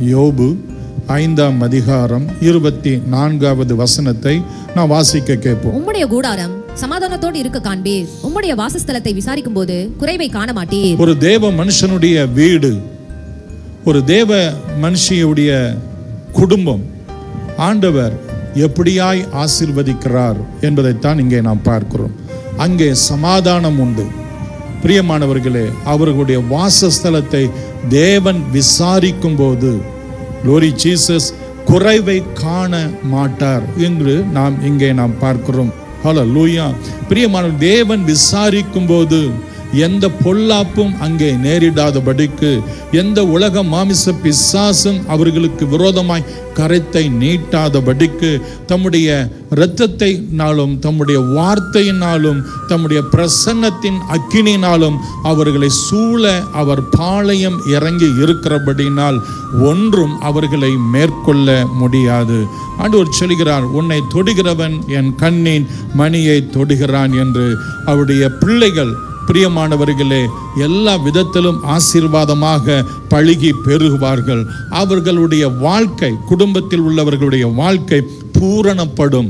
யோபு 5ஆம் அதிகாரம் 24வது வசனத்தை நான் வாசிக்க கேட்போம். உம்முடைய கூடாரம் சமாதானத்தோடு இருக்க காண்பீர், உம்முடைய வாசஸ்தலத்தை விசாரிக்கும் போது குறைவை காண மாட்டீர். ஒரு தேவ மனுஷனுடைய வீடு, ஒரு தேவ மனுஷியுடைய குடும்பம் ஆண்டவர் எப்படியாய் ஆசீர்வதிக்கிறார் என்பதைத்தான் இங்கே நாம் பார்க்கிறோம். அங்கே சமாதானம் உண்டு. பிரியமானவர்களே, அவர்களுடைய வாசஸ்தலத்தை தேவன் விசாரிக்கும் போது லோரி ஜீசஸ் குறைவை காண மாட்டார் என்று இங்கே நாம் பார்க்கிறோம். ஹல்லேலூயா. பிரியமான தேவன் விசாரிக்கும் போது எந்த பொல்லாப்பும் அங்கே நேரிடாதபடிக்கு, எந்த உலக மாமிச பிசாசும் அவர்களுக்கு விரோதமாய் கரத்தை நீட்டாதபடிக்கு, தம்முடைய இரத்தத்தினாலும் தம்முடைய வார்த்தையினாலும் தம்முடைய பிரசன்னத்தின் அக்கினியினாலும் அவர்களை சூழ அவர் பாளையம் இறங்கி இருக்கிறபடினால் ஒன்றும் அவர்களை மேற்கொள்ள முடியாது. ஆண்டவர் சொல்கிறார், உன்னை தொடுகிறவன் என் கண்ணின் மணியை தொடுகிறான் என்று. அவருடைய பிள்ளைகள் பிரியமானவர்களே எல்லா விதத்திலும் ஆசீர்வாதமாக பழுகி பெருகுவார்கள். அவர்களுடைய வாழ்க்கை, குடும்பத்தில் உள்ளவர்களுடைய வாழ்க்கை பூரணப்படும்.